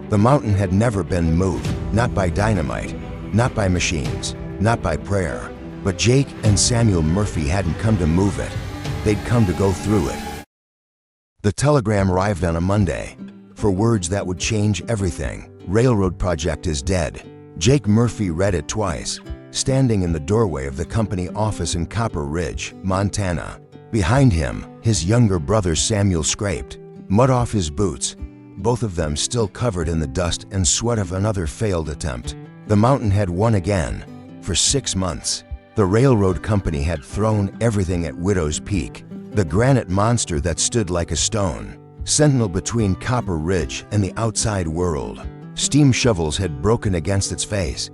The mountain had never been moved, not by dynamite, not by machines, not by prayer. But Jake and Samuel Murphy hadn't come to move it. They'd come to go through it. The telegram arrived on a Monday, for words that would change everything. Railroad project is dead. Jake Murphy read it twice, standing in the doorway of the company office in Copper Ridge, Montana. Behind him, his younger brother Samuel scraped mud off his boots, both of them still covered in the dust and sweat of another failed attempt. The mountain had won again. For 6 months, the railroad company had thrown everything at Widow's Peak, the granite monster that stood like a stone, sentinel between Copper Ridge and the outside world. Steam shovels had broken against its face.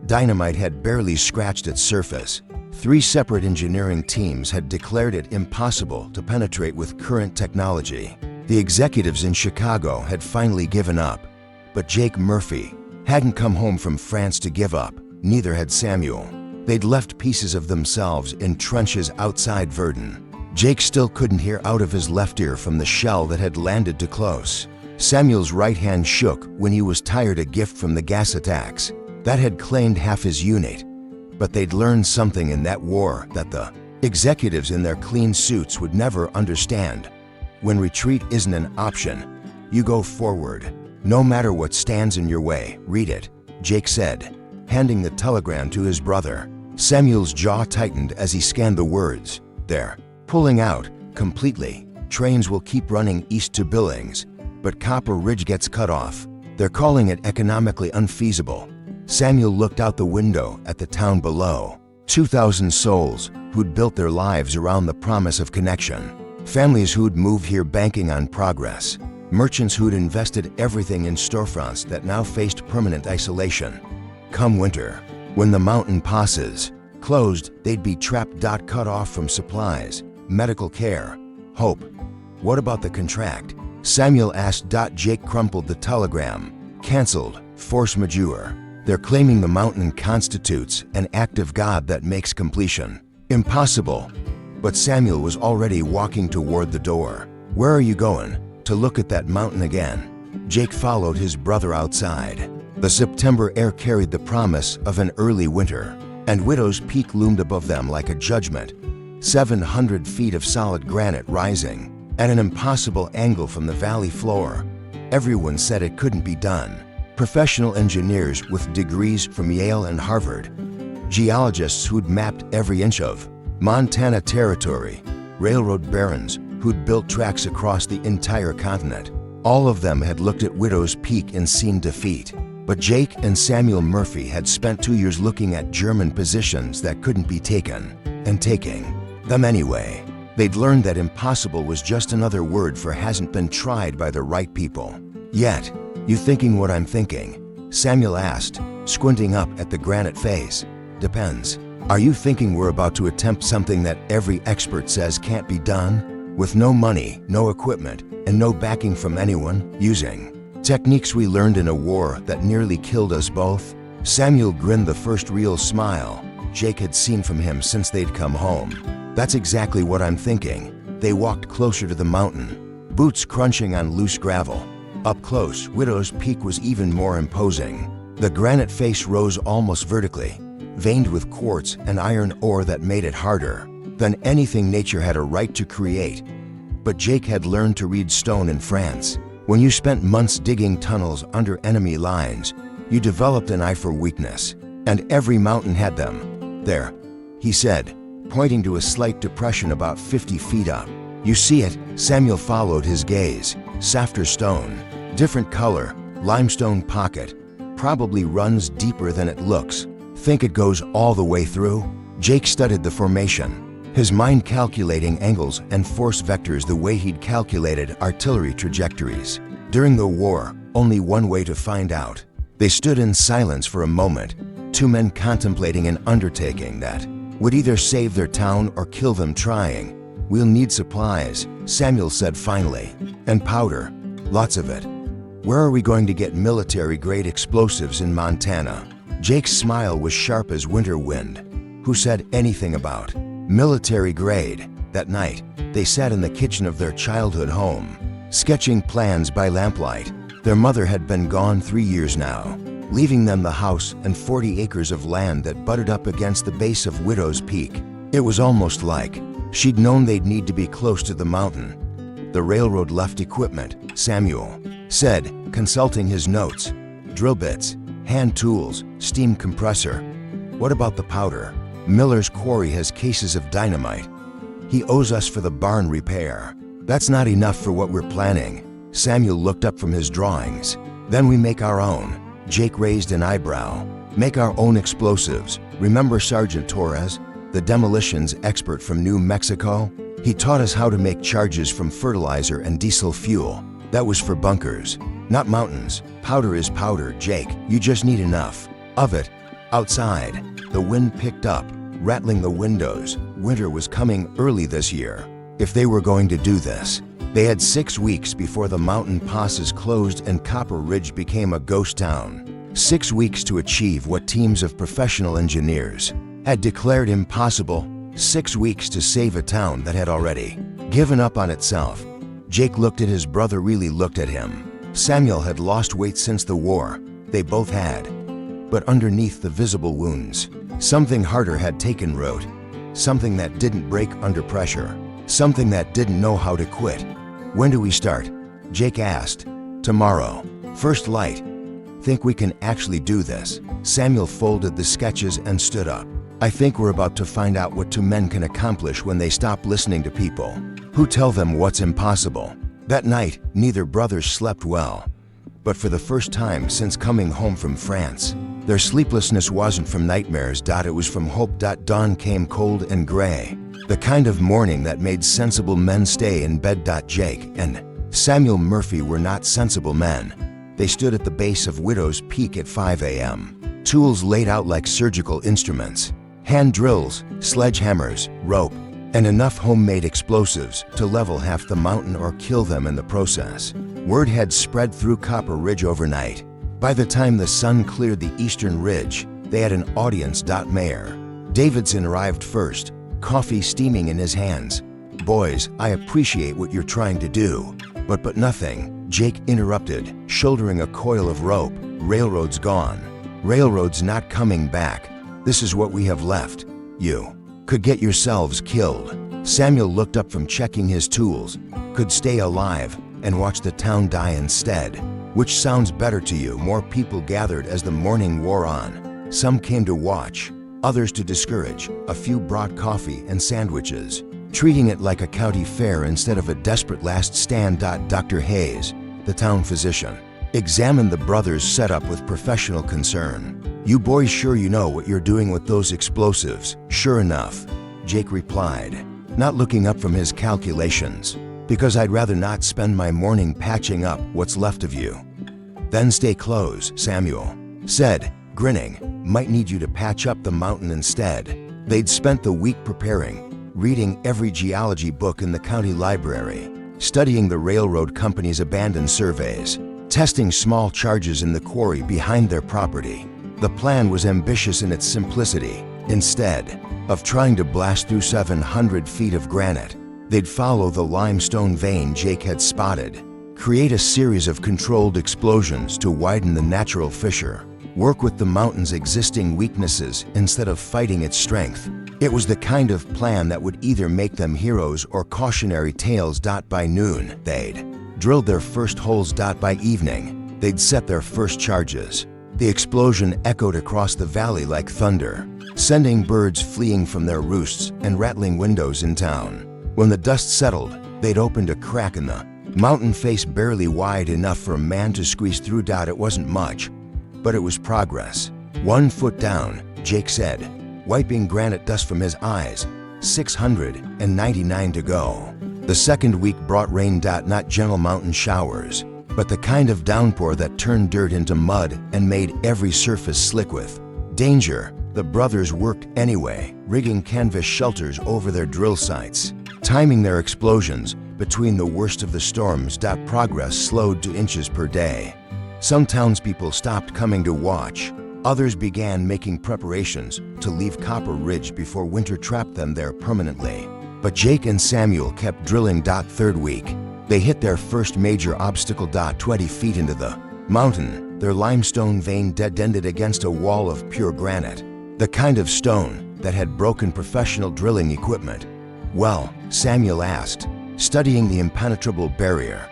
Dynamite had barely scratched its surface. 3 separate engineering teams had declared it impossible to penetrate with current technology. The executives in Chicago had finally given up, but Jake Murphy hadn't come home from France to give up. Neither had Samuel. They'd left pieces of themselves in trenches outside Verdun. Jake still couldn't hear out of his left ear from the shell that had landed too close. Samuel's right hand shook when he was tired a gift from the gas attacks. That had claimed half his unit. But they'd learned something in that war that the executives in their clean suits would never understand. When retreat isn't an option, you go forward, no matter what stands in your way. Read it, Jake said, handing the telegram to his brother. Samuel's jaw tightened as he scanned the words. They're pulling out completely. Trains will keep running east to Billings, but Copper Ridge gets cut off. They're calling it economically unfeasible. Samuel looked out the window at the town below. 2,000 souls who'd built their lives around the promise of connection. Families who'd moved here banking on progress. Merchants who'd invested everything in storefronts that now faced permanent isolation. Come winter, when the mountain passes closed, they'd be trapped. Cut off from supplies, medical care, hope. What about the contract? Samuel asked. Jake crumpled the telegram. Cancelled, force majeure. They're claiming the mountain constitutes an act of God that makes completion impossible. But Samuel was already walking toward the door. Where are you going? To look at that mountain again. Jake followed his brother outside. The September air carried the promise of an early winter, and Widow's Peak loomed above them like a judgment. 700 feet of solid granite rising at an impossible angle from the valley floor. Everyone said it couldn't be done. Professional engineers with degrees from Yale and Harvard, geologists who'd mapped every inch of Montana territory, railroad barons who'd built tracks across the entire continent. All of them had looked at Widow's Peak and seen defeat. But Jake and Samuel Murphy had spent 2 years looking at German positions that couldn't be taken, and taking them anyway. They'd learned that impossible was just another word for hasn't been tried by the right people yet. You thinking what I'm thinking? Samuel asked, squinting up at the granite face. Depends. Are you thinking we're about to attempt something that every expert says can't be done? With no money, no equipment, and no backing from anyone, using techniques we learned in a war that nearly killed us both? Samuel grinned, the first real smile Jake had seen from him since they'd come home. That's exactly what I'm thinking. They walked closer to the mountain, boots crunching on loose gravel. Up close, Widow's Peak was even more imposing. The granite face rose almost vertically, veined with quartz and iron ore that made it harder than anything nature had a right to create. But Jake had learned to read stone in France. When you spent months digging tunnels under enemy lines, you developed an eye for weakness, and every mountain had them. There, he said, pointing to a slight depression about 50 feet up. You see it? Samuel followed his gaze. Softer stone, different color, limestone pocket, probably runs deeper than it looks. Think it goes all the way through? Jake studied the formation, his mind calculating angles and force vectors the way he'd calculated artillery trajectories. During the war, only one way to find out. They stood in silence for a moment, 2 men contemplating an undertaking that would either save their town or kill them trying. We'll need supplies, Samuel said finally, and powder, lots of it. Where are we going to get military-grade explosives in Montana? Jake's smile was sharp as winter wind. Who said anything about military grade? That night, they sat in the kitchen of their childhood home, sketching plans by lamplight. Their mother had been gone 3 years now, leaving them the house and 40 acres of land that butted up against the base of Widow's Peak. It was almost like she'd known they'd need to be close to the mountain. The railroad left equipment, Samuel said, consulting his notes. Drill bits, hand tools, steam compressor. What about the powder? Miller's quarry has cases of dynamite. He owes us for the barn repair. That's not enough for what we're planning. Samuel looked up from his drawings. Then we make our own. Jake raised an eyebrow. Make our own explosives. Remember Sergeant Torres, the demolitions expert from New Mexico? He taught us how to make charges from fertilizer and diesel fuel. That was for bunkers, not mountains. Powder is powder, Jake. You just need enough of it. Outside, the wind picked up, rattling the windows. Winter was coming early this year. If they were going to do this, they had 6 weeks before the mountain passes closed and Copper Ridge became a ghost town. 6 weeks to achieve what teams of professional engineers had declared impossible. 6 weeks to save a town that had already given up on itself. Jake looked at his brother, really looked at him. Samuel had lost weight since the war. They both had. But underneath the visible wounds, something harder had taken root. Something that didn't break under pressure. Something that didn't know how to quit. When do we start? Jake asked. Tomorrow. First light. Think we can actually do this? Samuel folded the sketches and stood up. I think we're about to find out what 2 men can accomplish when they stop listening to people who tell them what's impossible. That night, neither brother slept well. But for the first time since coming home from France, their sleeplessness wasn't from nightmares. It was from hope. Dawn came cold and gray. The kind of morning that made sensible men stay in bed. Jake and Samuel Murphy were not sensible men. They stood at the base of Widow's Peak at 5 a.m. Tools laid out like surgical instruments. Hand drills, sledgehammers, rope, and enough homemade explosives to level half the mountain or kill them in the process. Word had spread through Copper Ridge overnight. By the time the sun cleared the eastern ridge, they had an audience. Mayor Davidson arrived first, coffee steaming in his hands. Boys, I appreciate what you're trying to do, but nothing, Jake interrupted, shouldering a coil of rope. Railroad's gone. Railroad's not coming back. This is what we have left. You could get yourselves killed. Samuel looked up from checking his tools. Could stay alive and watch the town die instead. Which sounds better to you? More people gathered as the morning wore on. Some came to watch, others to discourage. A few brought coffee and sandwiches, treating it like a county fair instead of a desperate last stand. Dr. Hayes, the town physician, examined the brothers' setup with professional concern. You boys sure you know what you're doing with those explosives? Sure enough, Jake replied, not looking up from his calculations. Because I'd rather not spend my morning patching up what's left of you. Then stay close, Samuel said, grinning. Might need you to patch up the mountain instead. They'd spent the week preparing, reading every geology book in the county library, studying the railroad company's abandoned surveys, testing small charges in the quarry behind their property. The plan was ambitious in its simplicity. Instead of trying to blast through 700 feet of granite, they'd follow the limestone vein Jake had spotted, create a series of controlled explosions to widen the natural fissure, work with the mountain's existing weaknesses instead of fighting its strength. It was the kind of plan that would either make them heroes or cautionary tales. By noon, they'd drilled their first holes. By evening, they'd set their first charges. The explosion echoed across the valley like thunder, sending birds fleeing from their roosts and rattling windows in town. When the dust settled, they'd opened a crack in the mountain face barely wide enough for a man to squeeze through. It wasn't much, but it was progress. 1 foot down, Jake said, wiping granite dust from his eyes. 699 to go. The second week brought rain. Not gentle mountain showers, but the kind of downpour that turned dirt into mud and made every surface slick with danger. The brothers worked anyway, rigging canvas shelters over their drill sites, timing their explosions between the worst of the storms. Progress slowed to inches per day. Some townspeople stopped coming to watch. Others began making preparations to leave Copper Ridge before winter trapped them there permanently. But Jake and Samuel kept drilling. Third week, they hit their first major obstacle. 20 feet into the Mountain, their limestone vein dead-ended against a wall of pure granite. The kind of stone that had broken professional drilling equipment. Well, Samuel asked, studying the impenetrable barrier.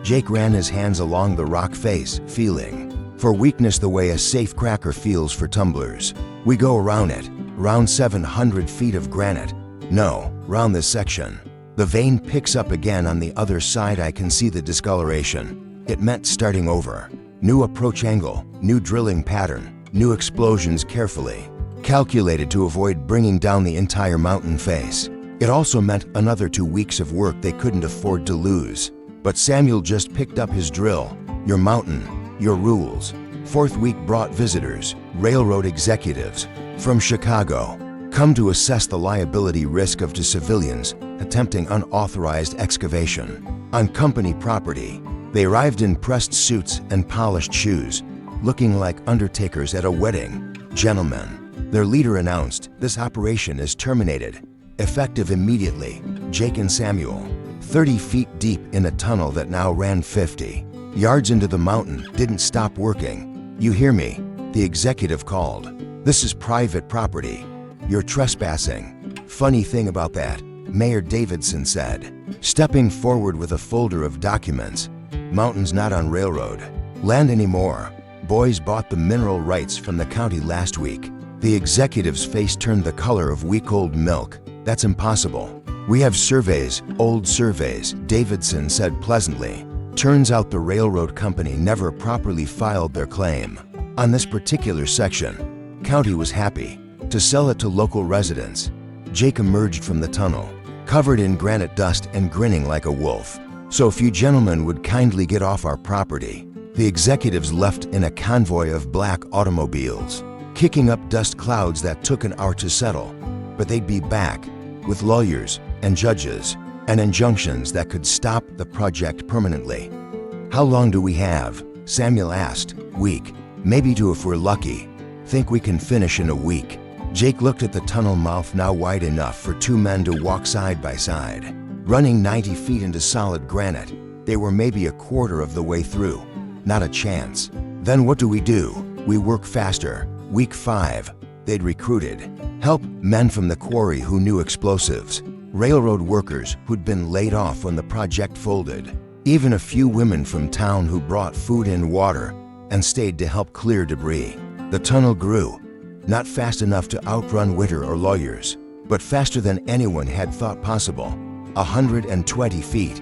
Jake ran his hands along the rock face, feeling for weakness the way a safe cracker feels for tumblers. We go around it, round 700 feet of granite. No, round this section. The vein picks up again on the other side. I can see the discoloration. It meant starting over. New approach angle, new drilling pattern, new explosions carefully calculated to avoid bringing down the entire mountain face. It also meant another 2 weeks of work they couldn't afford to lose. But Samuel just picked up his drill. Your mountain, your rules. 4th week brought visitors, railroad executives from Chicago, come to assess the liability risk of to civilians attempting unauthorized excavation on company property. They arrived in pressed suits and polished shoes, looking like undertakers at a wedding. Gentlemen, their leader announced, this operation is terminated, effective immediately. Jake and Samuel, 30 feet deep in a tunnel that now ran 50 yards into the mountain, didn't stop working. You hear me? The executive called. This is private property. You're trespassing. Funny thing about that, Mayor Davidson said, stepping forward with a folder of documents. Mountain's not on railroad land anymore. Boys bought the mineral rights from the county last week. The executive's face turned the color of week-old milk. That's impossible. We have surveys, old surveys, Davidson said pleasantly. Turns out the railroad company never properly filed their claim on this particular section. County was happy to sell it to local residents. Jake emerged from the tunnel, covered in granite dust and grinning like a wolf. So if you gentlemen would kindly get off our property. The executives left in a convoy of black automobiles, kicking up dust clouds that took an hour to settle. But they'd be back with lawyers and judges and injunctions that could stop the project permanently. How long do we have? Samuel asked. Week, maybe 2 if we're lucky. Think we can finish in a week. Jake looked at the tunnel mouth, now wide enough for 2 men to walk side by side. Running 90 feet into solid granite, they were maybe a quarter of the way through. Not a chance. Then what do? We work faster. Week 5, they'd recruited help, men from the quarry who knew explosives, railroad workers who'd been laid off when the project folded, even a few women from town who brought food and water and stayed to help clear debris. The tunnel grew, not fast enough to outrun winter or lawyers, but faster than anyone had thought possible. 120 feet,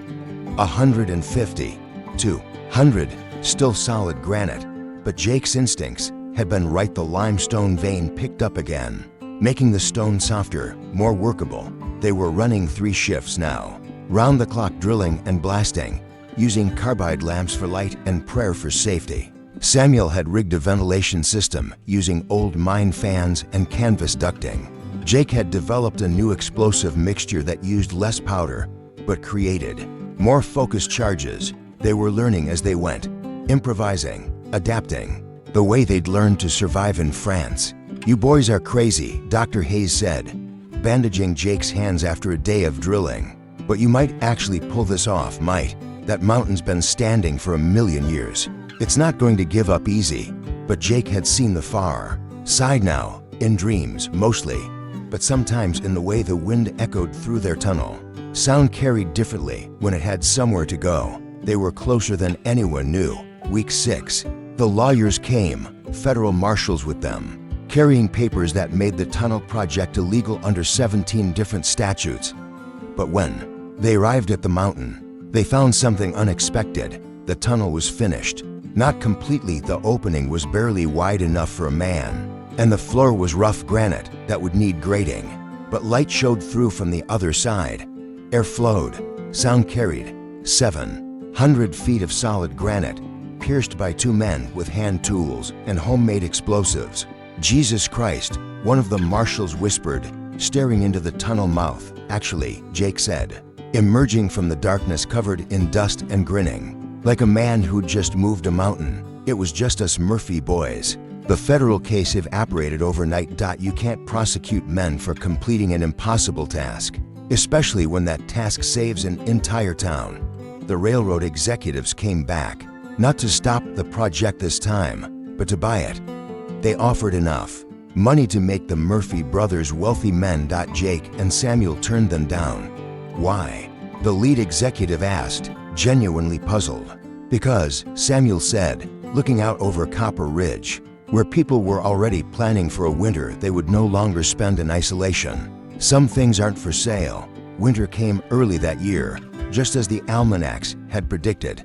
150, 200, still solid granite, but Jake's instincts had been right. The limestone vein picked up again, making the stone softer, more workable. They were running 3 shifts now, round-the-clock drilling and blasting, using carbide lamps for light and prayer for safety. Samuel had rigged a ventilation system using old mine fans and canvas ducting. Jake had developed a new explosive mixture that used less powder, but created more focused charges. They were learning as they went, improvising, adapting, the way they'd learned to survive in France. You boys are crazy, Dr. Hayes said, bandaging Jake's hands after a day of drilling. But you might actually pull this off, might. That mountain's been standing for 1,000,000 years. It's not going to give up easy. But Jake had seen the far side now, in dreams mostly, but sometimes in the way the wind echoed through their tunnel. Sound carried differently when it had somewhere to go. They were closer than anyone knew. Week 6, the lawyers came, federal marshals with them, carrying papers that made the tunnel project illegal under 17 different statutes. But when they arrived at the mountain, they found something unexpected. The tunnel was finished. Not completely. The opening was barely wide enough for a man, and the floor was rough granite that would need grading. But light showed through from the other side. Air flowed. Sound carried. 700 feet of solid granite, pierced by 2 men with hand tools and homemade explosives. Jesus Christ, one of the marshals whispered, staring into the tunnel mouth. Actually, Jake said, emerging from the darkness covered in dust and grinning, like a man who'd just moved a mountain. It was just us Murphy boys. The federal case evaporated overnight. You can't prosecute men for completing an impossible task, especially when that task saves an entire town. The railroad executives came back, not to stop the project this time, but to buy it. They offered enough money to make the Murphy brothers wealthy men. Jake and Samuel turned them down. Why? The lead executive asked, genuinely puzzled. Because, Samuel said, looking out over Copper Ridge, where people were already planning for a winter they would no longer spend in isolation. Some things aren't for sale. Winter came early that year, just as the almanacs had predicted.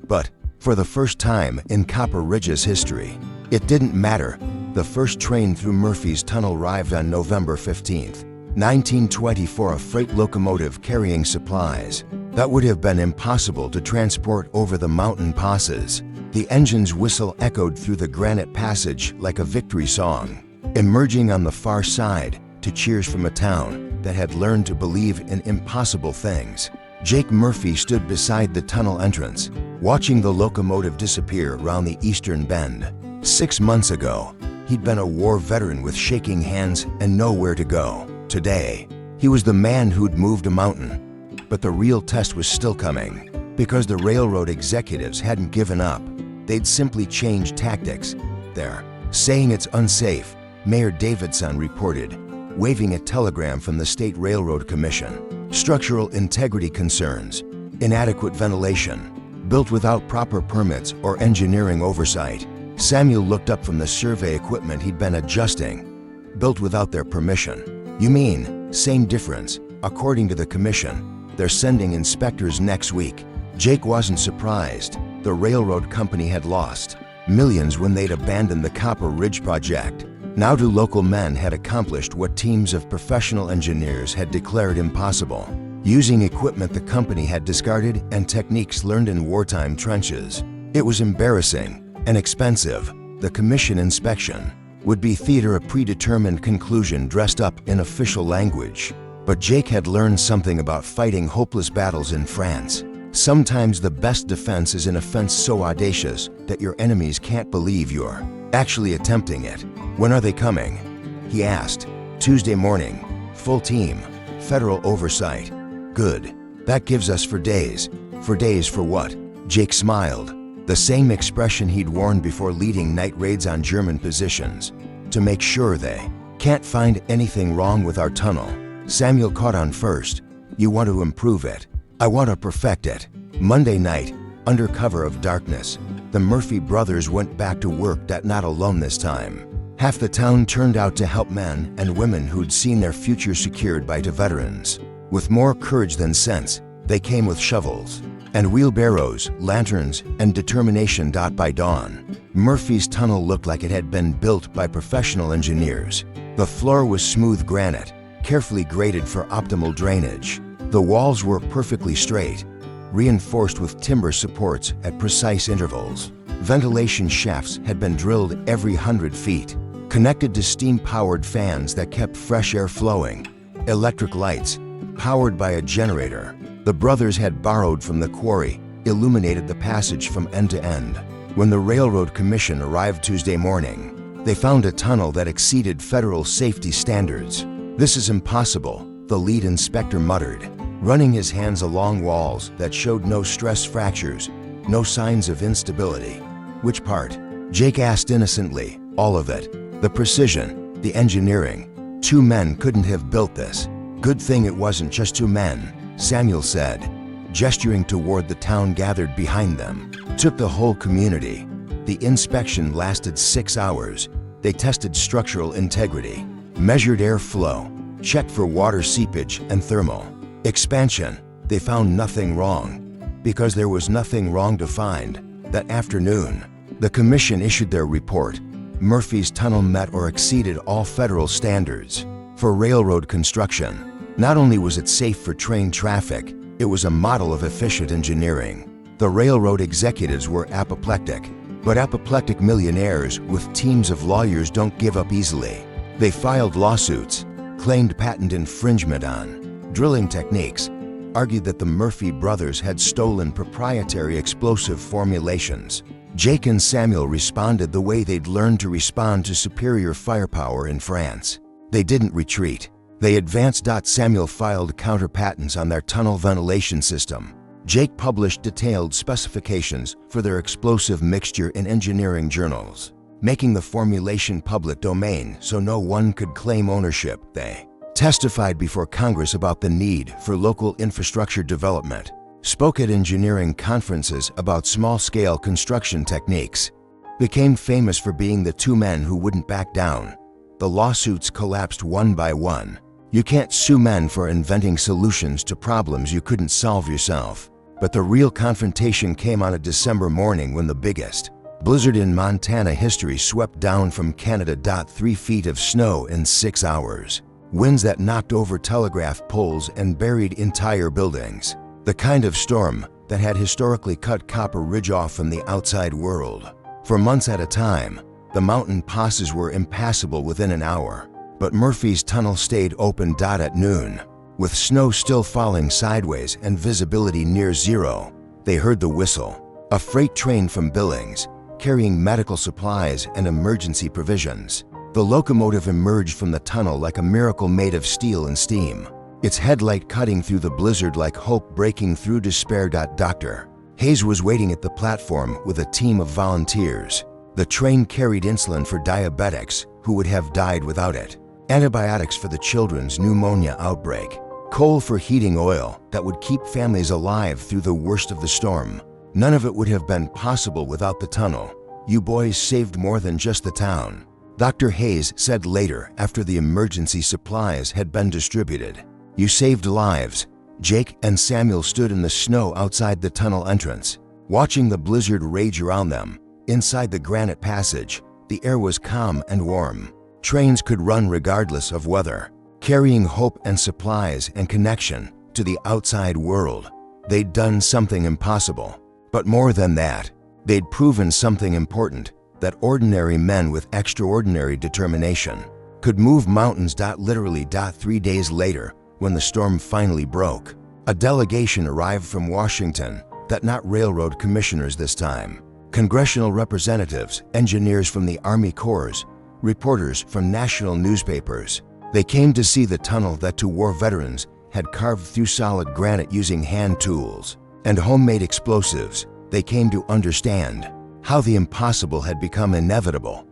But, for the first time in Copper Ridge's history, it didn't matter. The first train through Murphy's Tunnel arrived on November 15th, 1924, a freight locomotive carrying supplies that would have been impossible to transport over the mountain passes. The engine's whistle echoed through the granite passage like a victory song, emerging on the far side to cheers from a town that had learned to believe in impossible things. Jake Murphy stood beside the tunnel entrance, watching the locomotive disappear around the eastern bend. 6 months ago, he'd been a war veteran with shaking hands and nowhere to go. Today, he was the man who'd moved a mountain. But the real test was still coming, because the railroad executives hadn't given up. They'd simply changed tactics. They're saying it's unsafe, Mayor Davidson reported, waving a telegram from the State Railroad Commission. Structural integrity concerns, inadequate ventilation, built without proper permits or engineering oversight. Samuel looked up from the survey equipment he'd been adjusting. Built without their permission. You mean, same difference. According to the commission, they're sending inspectors next week. Jake wasn't surprised. The railroad company had lost millions when they'd abandoned the Copper Ridge project. Now 2 local men had accomplished what teams of professional engineers had declared impossible, using equipment the company had discarded and techniques learned in wartime trenches. It was embarrassing and expensive. The commission inspection would be theater, a predetermined conclusion dressed up in official language. But Jake had learned something about fighting hopeless battles in France. Sometimes the best defense is an offense so audacious that your enemies can't believe you're actually attempting it. When are they coming? He asked. Tuesday morning. Full team. Federal oversight. Good. That gives us 4 days. 4 days for what? Jake smiled. The same expression he'd worn before leading night raids on German positions. To make sure they can't find anything wrong with our tunnel. Samuel caught on first. You want to improve it. I want to perfect it. Monday night, under cover of darkness, the Murphy brothers went back to work, not alone this time. Half the town turned out to help men and women who'd seen their future secured by veterans. With more courage than sense, they came with shovels and wheelbarrows, lanterns, and determination. By dawn, Murphy's tunnel looked like it had been built by professional engineers. The floor was smooth granite, carefully graded for optimal drainage. The walls were perfectly straight, reinforced with timber supports at precise intervals. Ventilation shafts had been drilled every 100 feet, connected to steam-powered fans that kept fresh air flowing. Electric lights, powered by a generator, the brothers had borrowed from the quarry, illuminated the passage from end to end. When the Railroad Commission arrived Tuesday morning, they found a tunnel that exceeded federal safety standards. This is impossible, the lead inspector muttered, running his hands along walls that showed no stress fractures, no signs of instability. Which part? Jake asked innocently. All of it. The precision, the engineering. 2 men couldn't have built this. Good thing it wasn't just 2 men, Samuel said, gesturing toward the town gathered behind them. Took the whole community. The inspection lasted 6 hours. They tested structural integrity, measured airflow, checked for water seepage and thermal expansion. They found nothing wrong, because there was nothing wrong to find. That afternoon, the commission issued their report. Murphy's tunnel met or exceeded all federal standards for railroad construction. Not only was it safe for train traffic, it was a model of efficient engineering. The railroad executives were apoplectic, but apoplectic millionaires with teams of lawyers don't give up easily. They filed lawsuits, claimed patent infringement on drilling techniques, argued that the Murphy brothers had stolen proprietary explosive formulations. Jake and Samuel responded the way they'd learned to respond to superior firepower in France. They didn't retreat. They advanced. Samuel filed counter patents on their tunnel ventilation system, Jake published detailed specifications for their explosive mixture in engineering journals, making the formulation public domain so no one could claim ownership. They testified before Congress about the need for local infrastructure development, spoke at engineering conferences about small-scale construction techniques, became famous for being the two men who wouldn't back down. The lawsuits collapsed one by one. You can't sue men for inventing solutions to problems you couldn't solve yourself. But the real confrontation came on a December morning when the biggest blizzard in Montana history swept down from Canada. 3 feet of snow in 6 hours. Winds that knocked over telegraph poles and buried entire buildings. The kind of storm that had historically cut Copper Ridge off from the outside world. For months at a time, the mountain passes were impassable within an hour. But Murphy's tunnel stayed open. At noon, with snow still falling sideways and visibility near zero, they heard the whistle. A freight train from Billings, carrying medical supplies and emergency provisions. The locomotive emerged from the tunnel like a miracle made of steel and steam, its headlight cutting through the blizzard like hope breaking through despair. Dr. Hayes was waiting at the platform with a team of volunteers. The train carried insulin for diabetics who would have died without it, antibiotics for the children's pneumonia outbreak, coal for heating oil that would keep families alive through the worst of the storm. None of it would have been possible without the tunnel. You boys saved more than just the town, Dr. Hayes said later after the emergency supplies had been distributed. You saved lives. Jake and Samuel stood in the snow outside the tunnel entrance, watching the blizzard rage around them. Inside the granite passage, the air was calm and warm. Trains could run regardless of weather, carrying hope and supplies and connection to the outside world. They'd done something impossible. But more than that, they'd proven something important, that ordinary men with extraordinary determination could move mountains. Literally. 3 days later, when the storm finally broke, a delegation arrived from Washington, not railroad commissioners this time. Congressional representatives, engineers from the Army Corps, reporters from national newspapers. They came to see the tunnel that two war veterans had carved through solid granite using hand tools and homemade explosives. They came to understand how the impossible had become inevitable.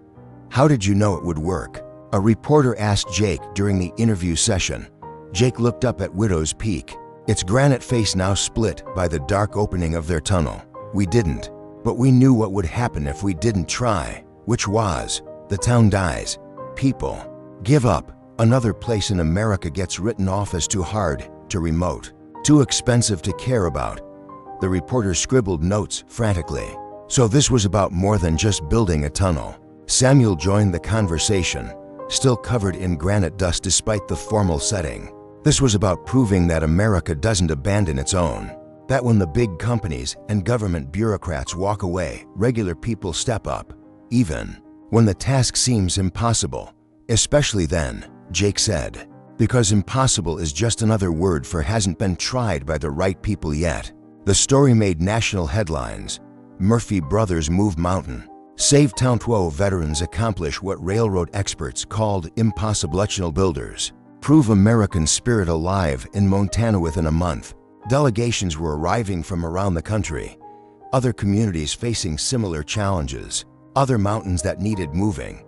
How did you know it would work? A reporter asked Jake during the interview session. Jake looked up at Widow's Peak, its granite face now split by the dark opening of their tunnel. We didn't, but we knew what would happen if we didn't try, which was, the town dies. People give up. Another place in America gets written off as too hard, too remote, too expensive to care about. The reporter scribbled notes frantically. So this was about more than just building a tunnel. Samuel joined the conversation, still covered in granite dust despite the formal setting. This was about proving that America doesn't abandon its own. That when the big companies and government bureaucrats walk away, regular people step up, even when the task seems impossible. Especially then, Jake said, because impossible is just another word for hasn't been tried by the right people yet. The story made national headlines. Murphy brothers move mountain, save town. 12 veterans accomplish what railroad experts called impossible. Builders prove American spirit alive in Montana within a month. Delegations were arriving from around the country, other communities facing similar challenges, other mountains that needed moving,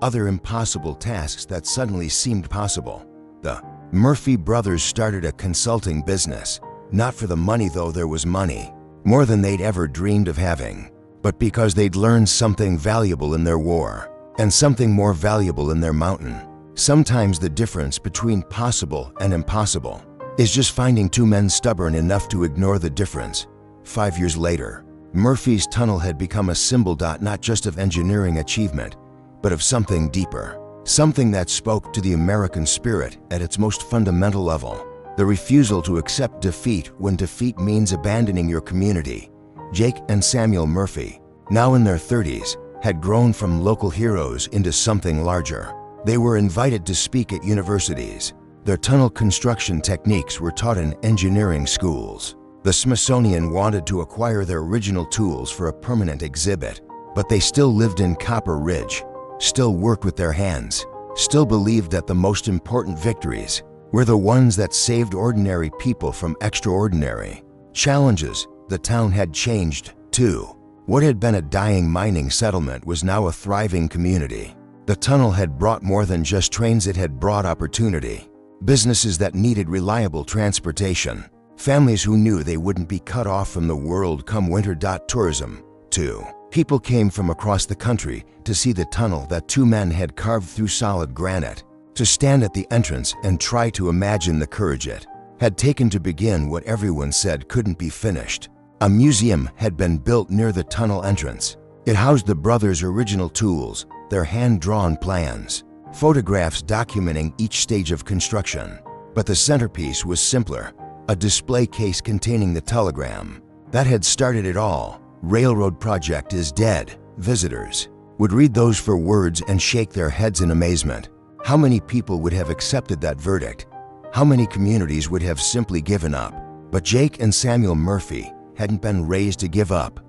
other impossible tasks that suddenly seemed possible. The Murphy brothers started a consulting business, not for the money, though there was money, more than they'd ever dreamed of having, but because they'd learned something valuable in their war, and something more valuable in their mountain. Sometimes the difference between possible and impossible is just finding two men stubborn enough to ignore the difference. 5 years later, Murphy's tunnel had become a symbol, not just of engineering achievement, but of something deeper, something that spoke to the American spirit at its most fundamental level. The refusal to accept defeat when defeat means abandoning your community. Jake and Samuel Murphy, now in their 30s, had grown from local heroes into something larger. They were invited to speak at universities. Their tunnel construction techniques were taught in engineering schools. The Smithsonian wanted to acquire their original tools for a permanent exhibit, but they still lived in Copper Ridge, still worked with their hands, still believed that the most important victories were the ones that saved ordinary people from extraordinary. Challenges: the town had changed, too. What had been a dying mining settlement was now a thriving community. The tunnel had brought more than just trains, it had brought opportunity. Businesses that needed reliable transportation. Families who knew they wouldn't be cut off from the world come winter. Tourism, too. People came from across the country to see the tunnel that two men had carved through solid granite, to stand at the entrance and try to imagine the courage it had taken to begin what everyone said couldn't be finished. A museum had been built near the tunnel entrance. It housed the brothers' original tools, their hand-drawn plans, photographs documenting each stage of construction. But the centerpiece was simpler, a display case containing the telegram that had started it all. Railroad project is dead. Visitors would read those 4 words and shake their heads in amazement. How many people would have accepted that verdict? How many communities would have simply given up? But Jake and Samuel Murphy hadn't been raised to give up.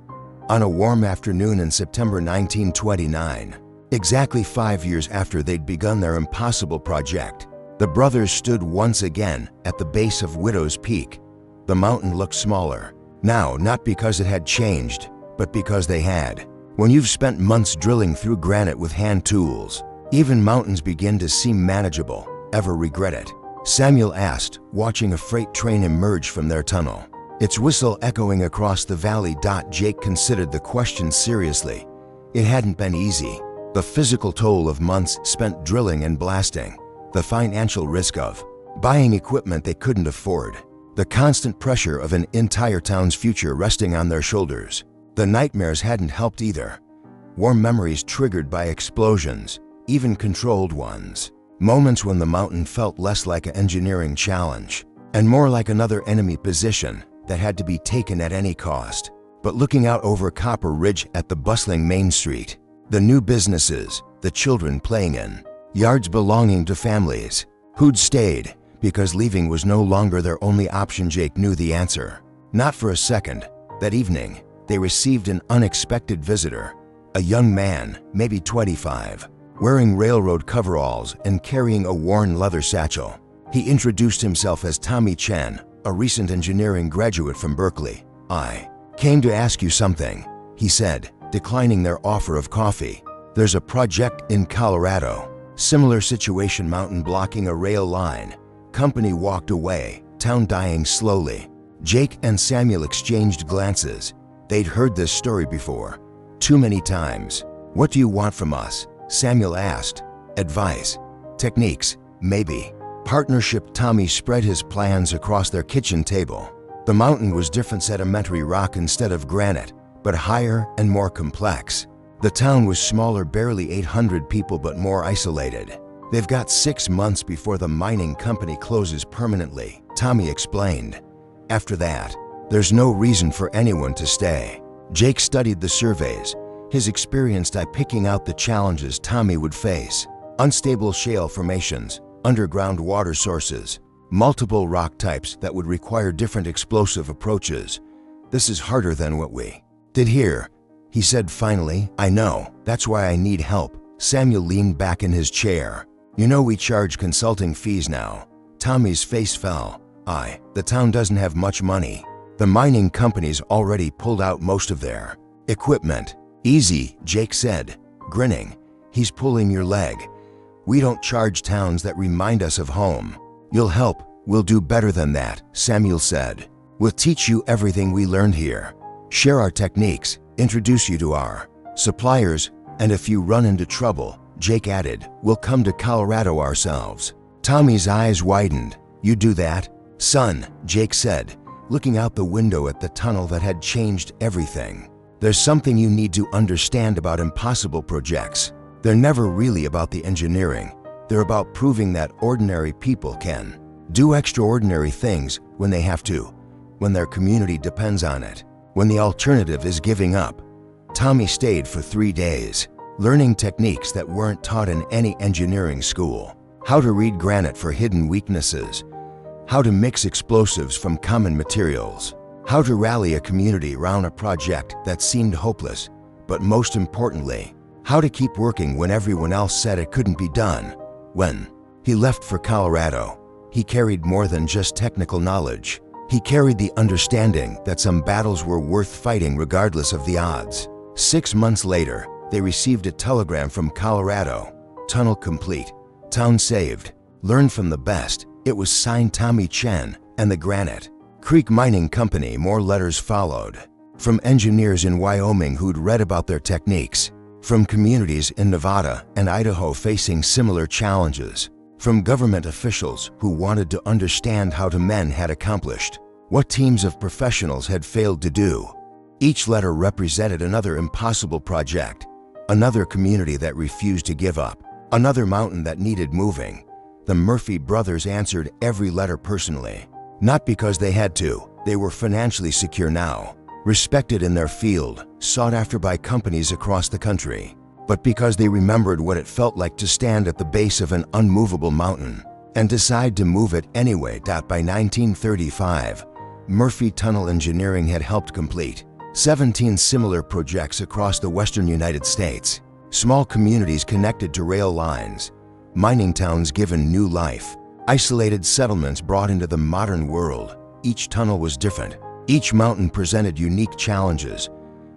On a warm afternoon in September 1929, exactly 5 years after they'd begun their impossible project, the brothers stood once again at the base of Widow's Peak. The mountain looked smaller now, not because it had changed, but because they had. When you've spent months drilling through granite with hand tools, even mountains begin to seem manageable. Ever regret it? Samuel asked, watching a freight train emerge from their tunnel, its whistle echoing across the valley. Jake considered the question seriously. It hadn't been easy. The physical toll of months spent drilling and blasting, the financial risk of buying equipment they couldn't afford, the constant pressure of an entire town's future resting on their shoulders. The nightmares hadn't helped either. Warm memories triggered by explosions, even controlled ones. Moments when the mountain felt less like an engineering challenge and more like another enemy position that had to be taken at any cost. But looking out over Copper Ridge at the bustling Main Street, the new businesses, the children playing in yards belonging to families who'd stayed because leaving was no longer their only option, Jake knew the answer. Not for a second. That evening, they received an unexpected visitor, a young man, maybe 25, wearing railroad coveralls and carrying a worn leather satchel. He introduced himself as Tommy Chen, a recent engineering graduate from Berkeley. "I came to ask you something," he said, declining their offer of coffee. "There's a project in Colorado. Similar situation, mountain blocking a rail line." Company walked away, town dying slowly. Jake and Samuel exchanged glances. They'd heard this story before, too many times. "What do you want from us?" Samuel asked. "Advice. Techniques, maybe. Partnership." Tommy spread his plans across their kitchen table. The mountain was different, sedimentary rock instead of granite, but higher and more complex. The town was smaller, barely 800 people, but more isolated. "They've got 6 months before the mining company closes permanently," Tommy explained. "After that, there's no reason for anyone to stay." Jake studied the surveys, his experienced eye picking out the challenges Tommy would face. Unstable shale formations, underground water sources, multiple rock types that would require different explosive approaches. "This is harder than what we did here," he said finally. "I know. That's why I need help." Samuel leaned back in his chair. "You know we charge consulting fees now." Tommy's face fell. The town doesn't have much money. The mining company's already pulled out most of their equipment." "Easy," Jake said, grinning. "He's pulling your leg. We don't charge towns that remind us of home." "You'll help. We'll do better than that," Samuel said. "We'll teach you everything we learned here, share our techniques, introduce you to our suppliers, and if you run into trouble," Jake added, "we'll come to Colorado ourselves." Tommy's eyes widened. "You do that?" "Son," Jake said, looking out the window at the tunnel that had changed everything. "There's something you need to understand about impossible projects. They're never really about the engineering. They're about proving that ordinary people can do extraordinary things when they have to, when their community depends on it, when the alternative is giving up." Tommy stayed for 3 days, learning techniques that weren't taught in any engineering school. How to read granite for hidden weaknesses, how to mix explosives from common materials, how to rally a community around a project that seemed hopeless, but most importantly, how to keep working when everyone else said it couldn't be done. When he left for Colorado, he carried more than just technical knowledge. He carried the understanding that some battles were worth fighting regardless of the odds. 6 months later, they received a telegram from Colorado. Tunnel complete. Town saved. Learn from the best. It was signed Tommy Chen and the Granite Creek Mining Company. More letters followed. From engineers in Wyoming who'd read about their techniques. From communities in Nevada and Idaho facing similar challenges. From government officials who wanted to understand how men had accomplished what teams of professionals had failed to do. Each letter represented another impossible project, another community that refused to give up, another mountain that needed moving. The Murphy brothers answered every letter personally, not because they had to. They were financially secure now, respected in their field, sought after by companies across the country, but because they remembered what it felt like to stand at the base of an unmovable mountain and decide to move it anyway. By 1935, Murphy Tunnel Engineering had helped complete 17 similar projects across the western United States. Small communities connected to rail lines, mining towns given new life, isolated settlements brought into the modern world. Each tunnel was different. Each mountain presented unique challenges,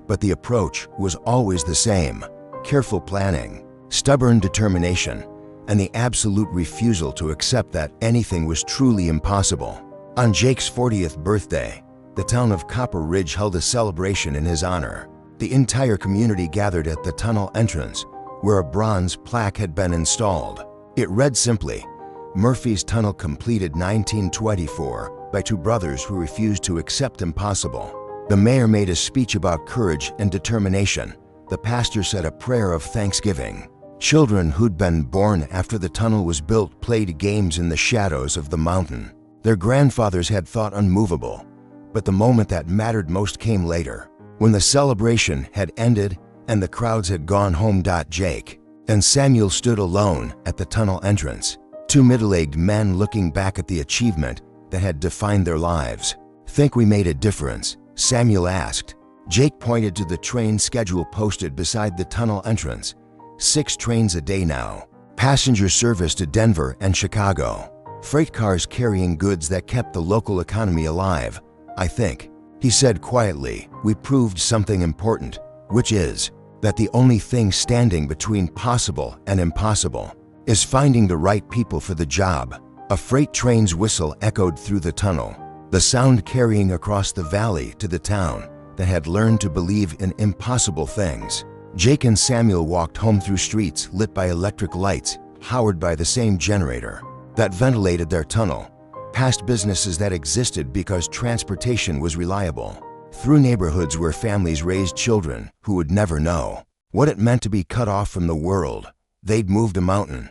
but the approach was always the same: careful planning, stubborn determination, and the absolute refusal to accept that anything was truly impossible. On Jake's 40th birthday, the town of Copper Ridge held a celebration in his honor. The entire community gathered at the tunnel entrance, where a bronze plaque had been installed. It read simply, "Murphy's Tunnel completed 1924 by two brothers who refused to accept impossible." The mayor made a speech about courage and determination. The pastor said a prayer of thanksgiving. Children who'd been born after the tunnel was built played games in the shadows of the mountain. Their grandfathers had thought unmovable, but the moment that mattered most came later, when the celebration had ended and the crowds had gone home. Jake and Samuel stood alone at the tunnel entrance, two middle-aged men looking back at the achievement that had defined their lives. "Think we made a difference?" Samuel asked. Jake pointed to the train schedule posted beside the tunnel entrance. 6 trains a day now. Passenger service to Denver and Chicago. Freight cars carrying goods that kept the local economy alive. "I think," he said quietly, "we proved something important, which is that the only thing standing between possible and impossible is finding the right people for the job." A freight train's whistle echoed through the tunnel, the sound carrying across the valley to the town that had learned to believe in impossible things. Jake and Samuel walked home through streets lit by electric lights, powered by the same generator that ventilated their tunnel, past businesses that existed because transportation was reliable, through neighborhoods where families raised children who would never know what it meant to be cut off from the world. They'd moved a mountain,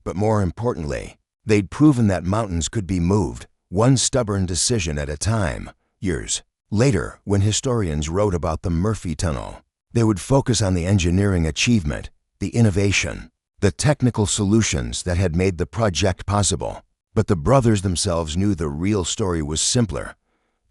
but more importantly, they'd proven that mountains could be moved, one stubborn decision at a time. Years later, when historians wrote about the Murphy Tunnel, they would focus on the engineering achievement, the innovation, the technical solutions that had made the project possible. But the brothers themselves knew the real story was simpler.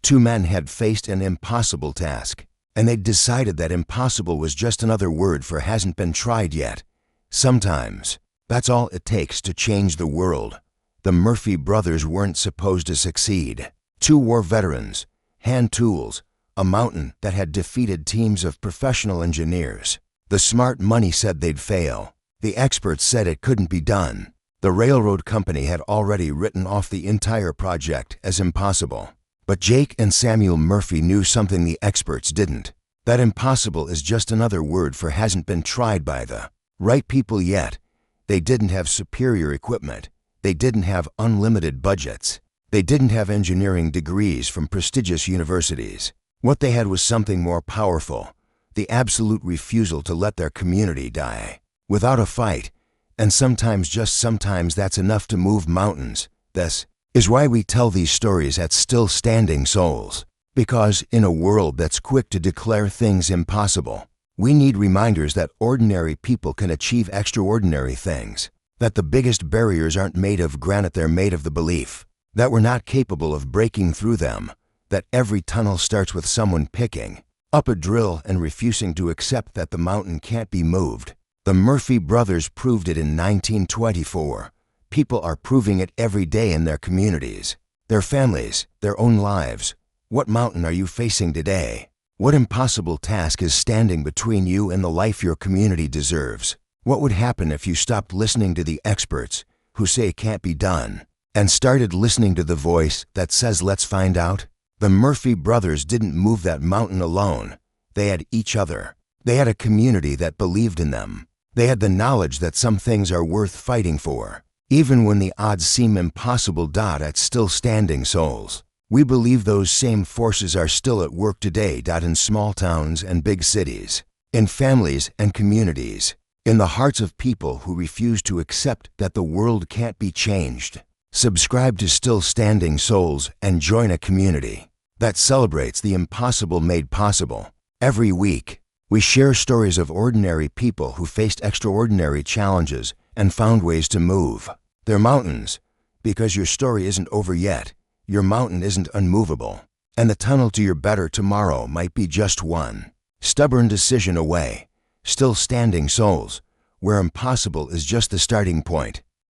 2 men had faced an impossible task, and they'd decided that impossible was just another word for hasn't been tried yet. Sometimes, that's all it takes to change the world. The Murphy brothers weren't supposed to succeed. 2 war veterans, hand tools, a mountain that had defeated teams of professional engineers. The smart money said they'd fail. The experts said it couldn't be done. The railroad company had already written off the entire project as impossible. But Jake and Samuel Murphy knew something the experts didn't. That impossible is just another word for hasn't been tried by the right people yet. They didn't have superior equipment. They didn't have unlimited budgets. They didn't have engineering degrees from prestigious universities. What they had was something more powerful: the absolute refusal to let their community die without a fight. And sometimes, just sometimes, that's enough to move mountains. This is why we tell these stories at Still Standing Souls. Because in a world that's quick to declare things impossible, we need reminders that ordinary people can achieve extraordinary things. That the biggest barriers aren't made of granite, they're made of the belief that we're not capable of breaking through them. That every tunnel starts with someone picking up a drill and refusing to accept that the mountain can't be moved. The Murphy brothers proved it in 1924. People are proving it every day in their communities. their families, their own lives. What mountain are you facing today? What impossible task is standing between you and the life your community deserves? What would happen if you stopped listening to the experts who say it can't be done and started listening to the voice that says, let's find out? The Murphy brothers didn't move that mountain alone. They had each other. They had a community that believed in them. They had the knowledge that some things are worth fighting for, even when the odds seem impossible. At Still Standing Souls, we believe those same forces are still at work today. In small towns and big cities, in families and communities, in the hearts of people who refuse to accept that the world can't be changed. Subscribe to Still Standing Souls and join a community that celebrates the impossible made possible. Every week, we share stories of ordinary people who faced extraordinary challenges and found ways to move their mountains. Because your story isn't over yet, your mountain isn't unmovable, and the tunnel to your better tomorrow might be just one stubborn decision away. Still Standing Souls, where impossible is just the starting point.